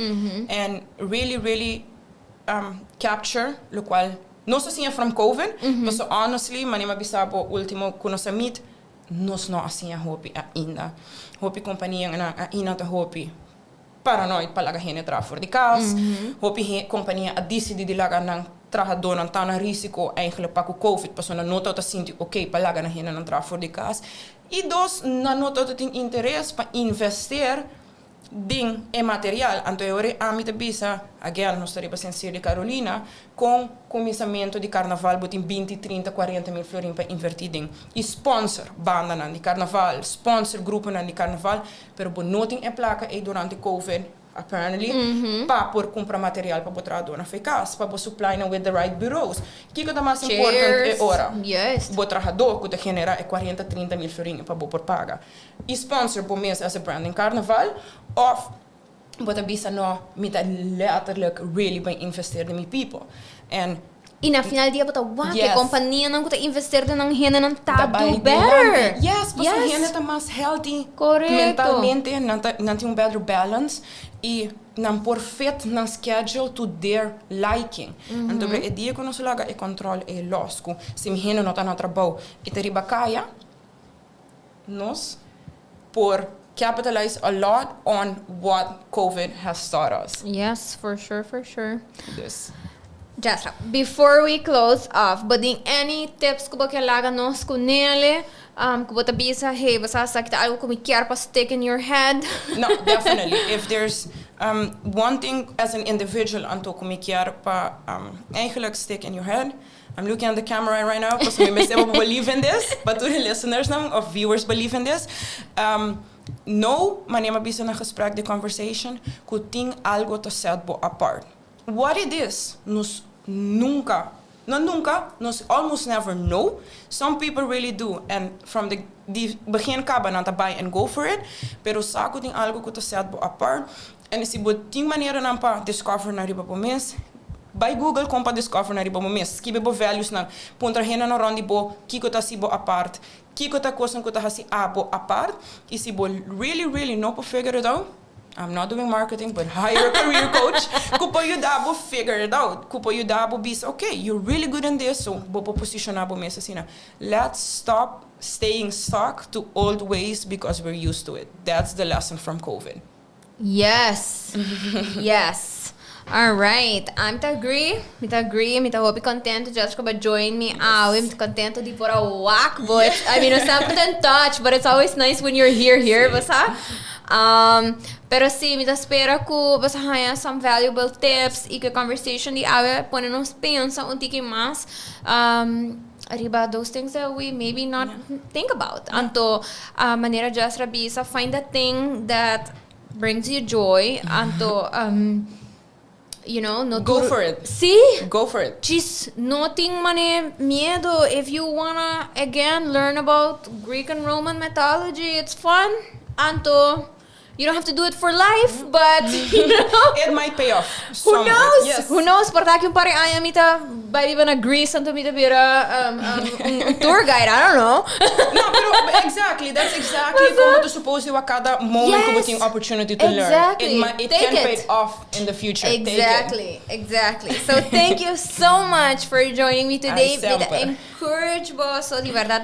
and really capture lo qual no se siya from COVID, but so honestly, manima bisabo ultimo kuno sa meet, nos no asiya hopi ainda. Hopi companhia na ainda ta hopi. Paranoid palaga hene tra voor de kaas. Hopi companhia a decidi de laga nang trabajador não tá na risco eigenlijk para o COVID, passou na nota tá sinto palaga na hene não tra voor de kaas. E dos na nota tá tem interesse para investir ding e material. Então eu ame te bisa again nós estaria sensible de Carolina com começamento de carnaval botin 20, 30, 40 mil florin para investir ding. E sponsor banda nan de carnaval, sponsor grupo nan de carnaval, pero bonoting e placa e durante COVID apparently pa por comprar material para botar dona ficas para supply na with the right bureaus. Kiko da mais importante é ora. Yes. Botar trabajador que te genera 40, 30 mil florin para por paga. E sponsor por mês as a branding carnaval of botar bisa no mita letterlijk really bij investeren in my people. And E na final dia bota que companhia não está investindo na gente não tá do better. Yes, porque a gente está mais healthy. Correcto. Mentalmente, não tem better balance e não por fit na schedule to their liking. Então, o dia que nós laga é controle é losco. Se a gente não está no trabalho e te riba caia, nós por capitalize a lot on what COVID has taught us. Yes, for sure. This. Jesra, before we close off, buding any tips ko ba kailangan nos kunele? Kung bisa, hey, basta sakit algo kumikiar pa stick in your head? No, definitely. If there's one thing as an individual anto kumikiar pa eigenlijk stick in your head, I'm looking at the camera right now because we must believe in this, but to the listeners now, or viewers believe in this. No, manema bisa na gesprek, the conversation, kuting algo to set bo apart. What it is, nos almost never know. Some people really do, and from the begin ka ba nanta buy and go for it, pero sa kuting algo ko to set bo apart, and si bo ting manera nan pa discover na riba po mes. By Google, kom pa discover na riba mo mes. Skibe bo values na punta hena na rondi bo, kiko ta si bo apart, kiko ta kosan ko ta hasi abo apart, isi bo really no po figure it out. I'm not doing marketing, but hire a career coach. Kupo you dabo figure it out. Kupo you dabo bis, okay, you're really good in this, so bo po position abo mesa sina. Let's stop staying stuck to old ways because we're used to it. That's the lesson from COVID. Yes. Yes. All right. I'm to agree. Mita hope contento just ko ba join me. I'm contento di por a walk, but I mean, it's something in touch, but it's always nice when you're here, basta. Pero sí, mita espera ko basta haya some valuable tips e que conversation di ave pone nos pensa un tiki mas arriba those things that we maybe not think about. Anto manera just rabisa find a thing that brings you joy. Anto you know, no go for it. See? Go for it. Just nothing mane miedo. If you wanna again learn about Greek and Roman mythology, it's fun. Anto, you don't have to do it for life, but you know, it might pay off. Who knows? Yes. Who knows? Porta yung pare aya mita by even a Greece anto mita bira tour guide. I don't know. No, pero exactly. That's exactly como to suppose you kada moment ko buting opportunity to learn. It can pay off in the future. Exactly. So thank you so much for joining me today. Encourage bo so di verdad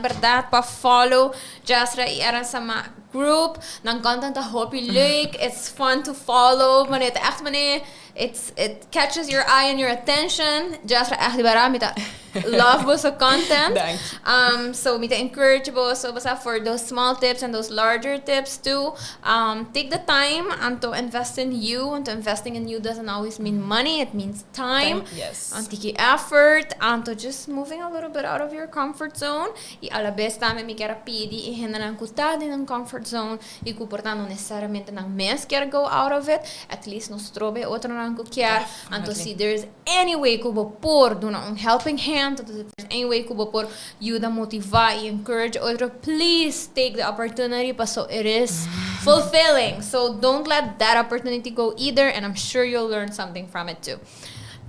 pa follow Jesra y RSMA Group. Nang content hope you like. It's fun to follow. Manit echt mane. It catches your eye and your attention. Jesra echt bara mita love mo sa content. So mita encourage mo so basta for those small tips and those larger tips too. Take the time and to invest in you. And to investing in you doesn't always mean money. It means time. Yes. And tiki effort and to just moving a little bit out of your comfort zone. I alabes tame mi kera pidi i hena nang kutadi ng comfort zone. I kuportano necessariamente ng mes kera go out of it. At least no strobe otro nang kukiar. And to see there's any way kubo por do na helping hand. To there's any way kubo por you da motivar I encourage otro. Please take the opportunity pa so it is fulfilling. So don't let that opportunity go either. And I'm sure you'll learn something from it too.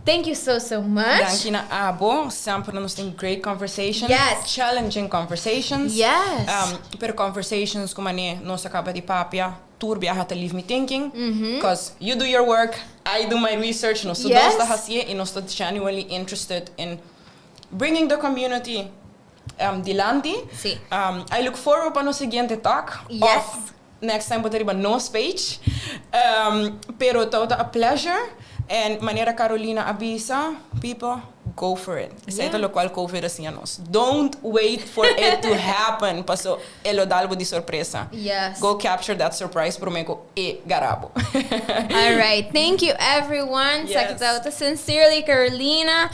Thank you so much. Dank je na Abo. Sempre nos tem great conversations. Yes. Challenging conversations. Yes. Per conversations como ne nos acaba de papia. Turbia had to leave me thinking. Because you do your work, I do my research. Nos Yes. dos hasie and nos genuinely interested in bringing the community dilanti. Sí. I look forward para no siguiente talk. Yes. Next time botar iba no speech. Pero toda a pleasure. And manera Carolina avisa, people, go for it. Yeah. Ito lo cual COVID assim nos. Don't wait for it to happen. Paso elo dalbo di sorpresa. Yes. Go capture that surprise. Prometo e garabo. All right. Thank you, everyone. Yes. Sakit sincerely, Carolina.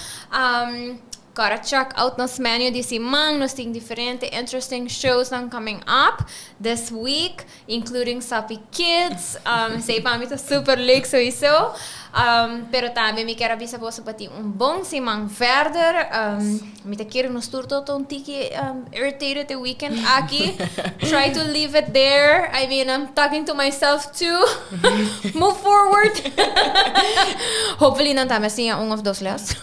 Gotta check out nos menu this imang. Nos ting diferente interesting shows nang coming up this week, including Sapi Kids. Say pa mito super leuk sowieso. Pero também me quero avisar você para bom semana verder. Me te quero nos turto um tiki irritated the weekend aqui. Try to leave it there. I mean, I'm talking to myself too. Move forward. Hopefully não tá assim of those less.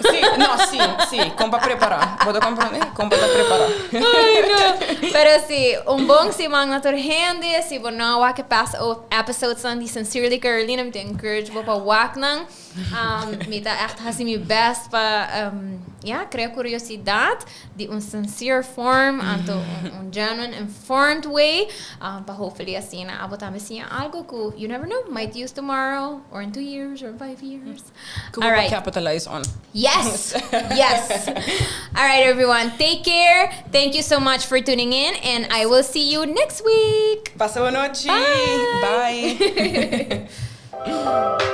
Sim. Como para preparar. Vou compreender. Como para preparar. Ai, não. Pero sim, bom semana na tua handy. Se você não vai que pass episodes on the Sincerely Carolina, me te encourage para walk nang. Mita echt hasi mi best pa cria curiosidade de sincere form, anto genuine, informed way, para hopefully assim, também assim, algo que you never know, might use tomorrow, or in 2 years, or 5 years. All right. Capitalize on. Yes. All right, everyone. Take care. Thank you so much for tuning in, and I will see you next week. Passa boa noite. Bye.